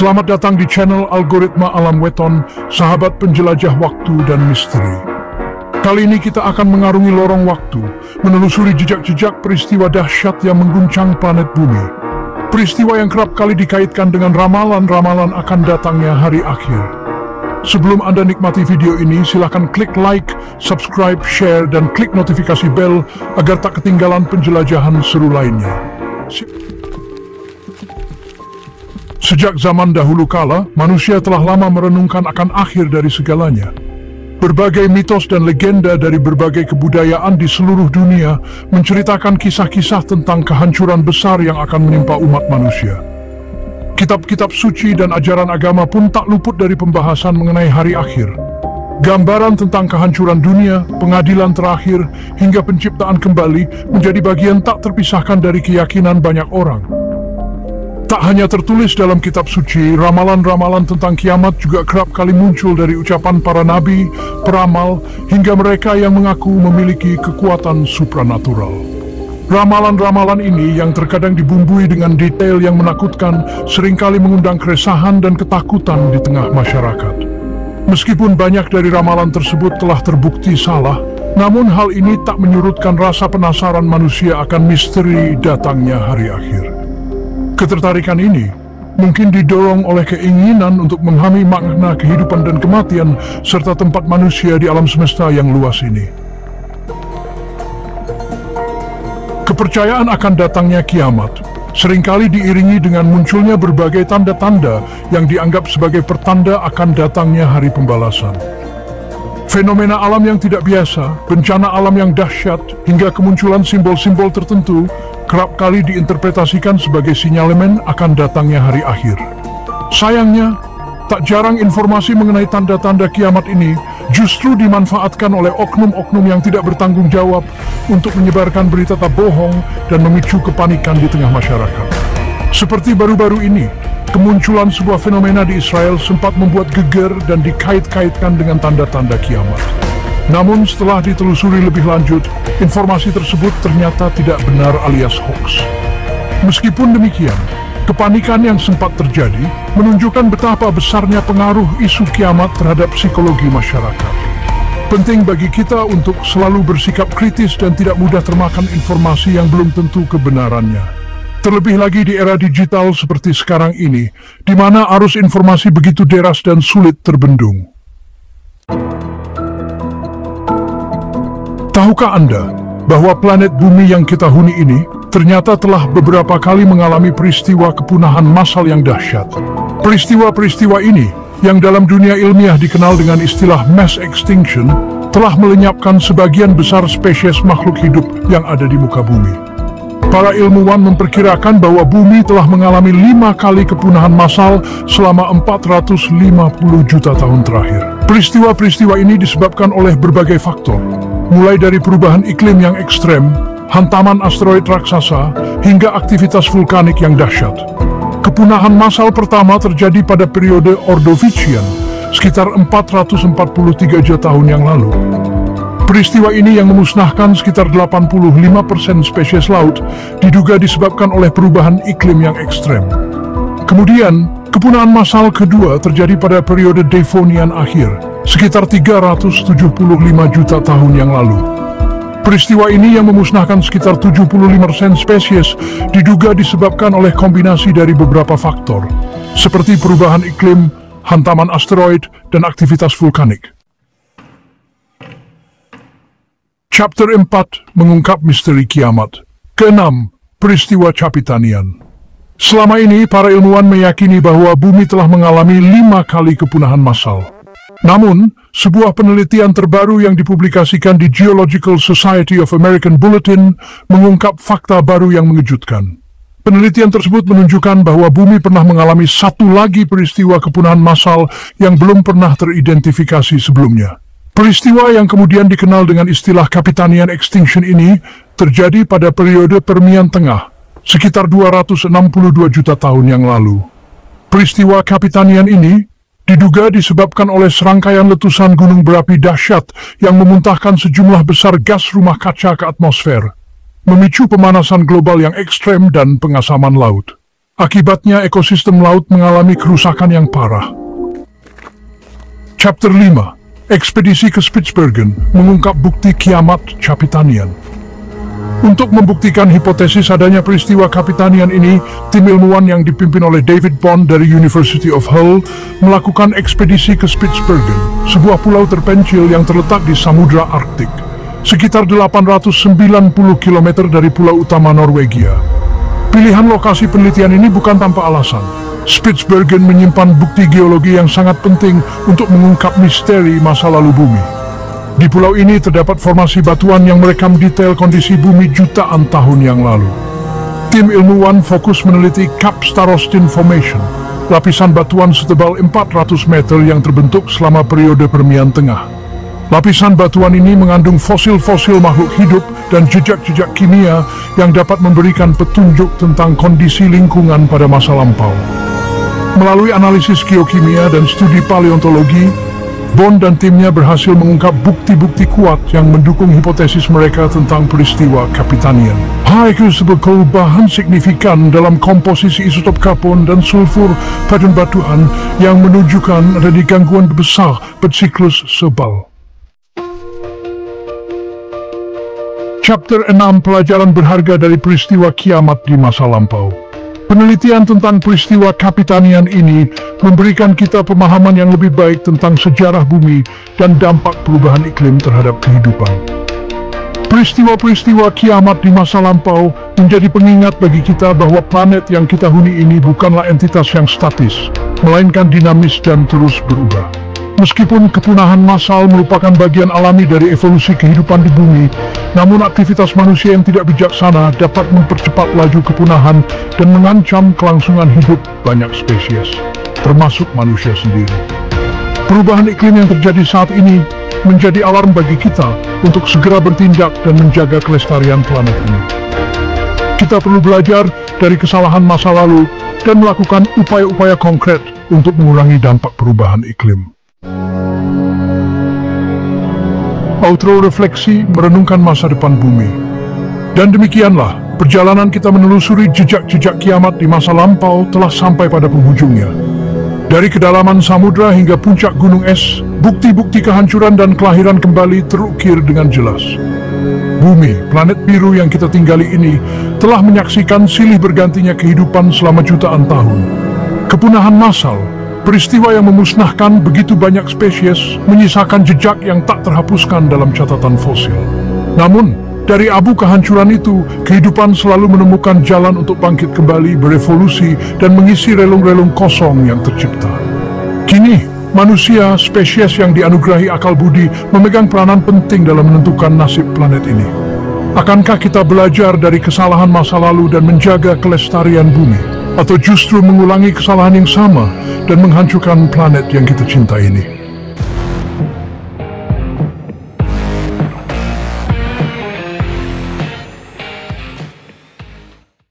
Selamat datang di channel Algoritma Alam Weton, sahabat penjelajah waktu dan misteri. Kali ini kita akan mengarungi lorong waktu, menelusuri jejak-jejak peristiwa dahsyat yang mengguncang planet bumi. Peristiwa yang kerap kali dikaitkan dengan ramalan-ramalan akan datangnya hari akhir. Sebelum Anda nikmati video ini, silakan klik like, subscribe, share, dan klik notifikasi bel agar tak ketinggalan penjelajahan seru lainnya. Sejak zaman dahulu kala, manusia telah lama merenungkan akan akhir dari segalanya. Berbagai mitos dan legenda dari berbagai kebudayaan di seluruh dunia menceritakan kisah-kisah tentang kehancuran besar yang akan menimpa umat manusia. Kitab-kitab suci dan ajaran agama pun tak luput dari pembahasan mengenai hari akhir. Gambaran tentang kehancuran dunia, pengadilan terakhir, hingga penciptaan kembali menjadi bagian tak terpisahkan dari keyakinan banyak orang. Tak hanya tertulis dalam kitab suci, ramalan-ramalan tentang kiamat juga kerap kali muncul dari ucapan para nabi, peramal, hingga mereka yang mengaku memiliki kekuatan supranatural. Ramalan-ramalan ini yang terkadang dibumbui dengan detail yang menakutkan seringkali mengundang keresahan dan ketakutan di tengah masyarakat. Meskipun banyak dari ramalan tersebut telah terbukti salah, namun hal ini tak menyurutkan rasa penasaran manusia akan misteri datangnya hari akhir. Ketertarikan ini mungkin didorong oleh keinginan untuk memahami makna kehidupan dan kematian serta tempat manusia di alam semesta yang luas ini. Kepercayaan akan datangnya kiamat seringkali diiringi dengan munculnya berbagai tanda-tanda yang dianggap sebagai pertanda akan datangnya hari pembalasan. Fenomena alam yang tidak biasa, bencana alam yang dahsyat, hingga kemunculan simbol-simbol tertentu kerap kali diinterpretasikan sebagai sinyalemen akan datangnya hari akhir. Sayangnya, tak jarang informasi mengenai tanda-tanda kiamat ini justru dimanfaatkan oleh oknum-oknum yang tidak bertanggung jawab untuk menyebarkan berita tak bohong dan memicu kepanikan di tengah masyarakat. Seperti baru-baru ini, kemunculan sebuah fenomena di Israel sempat membuat geger dan dikait-kaitkan dengan tanda-tanda kiamat. Namun setelah ditelusuri lebih lanjut, informasi tersebut ternyata tidak benar alias hoax. Meskipun demikian, kepanikan yang sempat terjadi menunjukkan betapa besarnya pengaruh isu kiamat terhadap psikologi masyarakat. Penting bagi kita untuk selalu bersikap kritis dan tidak mudah termakan informasi yang belum tentu kebenarannya. Terlebih lagi di era digital seperti sekarang ini, di mana arus informasi begitu deras dan sulit terbendung. Tahukah Anda bahwa planet bumi yang kita huni ini ternyata telah beberapa kali mengalami peristiwa kepunahan massal yang dahsyat? Peristiwa-peristiwa ini, yang dalam dunia ilmiah dikenal dengan istilah mass extinction, telah melenyapkan sebagian besar spesies makhluk hidup yang ada di muka bumi. Para ilmuwan memperkirakan bahwa bumi telah mengalami 5 kali kepunahan massal selama 450 juta tahun terakhir. Peristiwa-peristiwa ini disebabkan oleh berbagai faktor, mulai dari perubahan iklim yang ekstrem, hantaman asteroid raksasa, hingga aktivitas vulkanik yang dahsyat. Kepunahan massal pertama terjadi pada periode Ordovician, sekitar 443 juta tahun yang lalu. Peristiwa ini yang memusnahkan sekitar 85% spesies laut diduga disebabkan oleh perubahan iklim yang ekstrem. Kemudian, kepunahan massal kedua terjadi pada periode Devonian akhir, sekitar 375 juta tahun yang lalu. Peristiwa ini yang memusnahkan sekitar 75% spesies diduga disebabkan oleh kombinasi dari beberapa faktor, seperti perubahan iklim, hantaman asteroid, dan aktivitas vulkanik. Chapter 4 mengungkap misteri kiamat. Keenam, peristiwa Capitanian. Selama ini, para ilmuwan meyakini bahwa bumi telah mengalami 5 kali kepunahan massal. Namun, sebuah penelitian terbaru yang dipublikasikan di Geological Society of American Bulletin mengungkap fakta baru yang mengejutkan. Penelitian tersebut menunjukkan bahwa bumi pernah mengalami satu lagi peristiwa kepunahan massal yang belum pernah teridentifikasi sebelumnya. Peristiwa yang kemudian dikenal dengan istilah Capitanian Extinction ini terjadi pada periode Permian Tengah, sekitar 262 juta tahun yang lalu. Peristiwa Capitanian ini diduga disebabkan oleh serangkaian letusan gunung berapi dahsyat yang memuntahkan sejumlah besar gas rumah kaca ke atmosfer, memicu pemanasan global yang ekstrem dan pengasaman laut. Akibatnya ekosistem laut mengalami kerusakan yang parah. Chapter 5. Ekspedisi ke Spitsbergen mengungkap bukti kiamat Kapitanian. Untuk membuktikan hipotesis adanya peristiwa Kapitanian ini, tim ilmuwan yang dipimpin oleh David Bond dari University of Hull melakukan ekspedisi ke Spitsbergen, sebuah pulau terpencil yang terletak di Samudra Arktik, sekitar 890 km dari pulau utama Norwegia. Pilihan lokasi penelitian ini bukan tanpa alasan. Spitsbergen menyimpan bukti geologi yang sangat penting untuk mengungkap misteri masa lalu bumi. Di pulau ini terdapat formasi batuan yang merekam detail kondisi bumi jutaan tahun yang lalu. Tim ilmuwan fokus meneliti Cap Starostin Formation, lapisan batuan setebal 400 meter yang terbentuk selama periode Permian Tengah. Lapisan batuan ini mengandung fosil-fosil makhluk hidup dan jejak-jejak kimia yang dapat memberikan petunjuk tentang kondisi lingkungan pada masa lampau. Melalui analisis geokimia dan studi paleontologi, Bond dan timnya berhasil mengungkap bukti-bukti kuat yang mendukung hipotesis mereka tentang peristiwa Kapitanian. Hal tersebut perubahan signifikan dalam komposisi isotop karbon dan sulfur pada batuan yang menunjukkan adanya gangguan besar pada siklus sebal. Chapter 6. Pelajaran berharga dari peristiwa kiamat di masa lampau. Penelitian tentang peristiwa Kapitanian ini memberikan kita pemahaman yang lebih baik tentang sejarah bumi dan dampak perubahan iklim terhadap kehidupan. Peristiwa-peristiwa kiamat di masa lampau menjadi pengingat bagi kita bahwa planet yang kita huni ini bukanlah entitas yang statis, melainkan dinamis dan terus berubah. Meskipun kepunahan massal merupakan bagian alami dari evolusi kehidupan di bumi, namun aktivitas manusia yang tidak bijaksana dapat mempercepat laju kepunahan dan mengancam kelangsungan hidup banyak spesies, termasuk manusia sendiri. Perubahan iklim yang terjadi saat ini menjadi alarm bagi kita untuk segera bertindak dan menjaga kelestarian planet ini. Kita perlu belajar dari kesalahan masa lalu dan melakukan upaya-upaya konkret untuk mengurangi dampak perubahan iklim. Outro refleksi merenungkan masa depan bumi. Dan demikianlah, perjalanan kita menelusuri jejak-jejak kiamat di masa lampau telah sampai pada penghujungnya. Dari kedalaman samudra hingga puncak gunung es, bukti-bukti kehancuran dan kelahiran kembali terukir dengan jelas. Bumi, planet biru yang kita tinggali ini, telah menyaksikan silih bergantinya kehidupan selama jutaan tahun. Kepunahan massal, peristiwa yang memusnahkan begitu banyak spesies, menyisakan jejak yang tak terhapuskan dalam catatan fosil. Namun, dari abu kehancuran itu, kehidupan selalu menemukan jalan untuk bangkit kembali, berevolusi, dan mengisi relung-relung kosong yang tercipta. Kini, manusia, spesies yang dianugerahi akal budi, memegang peranan penting dalam menentukan nasib planet ini. Akankah kita belajar dari kesalahan masa lalu dan menjaga kelestarian bumi? Atau justru mengulangi kesalahan yang sama dan menghancurkan planet yang kita cintai ini?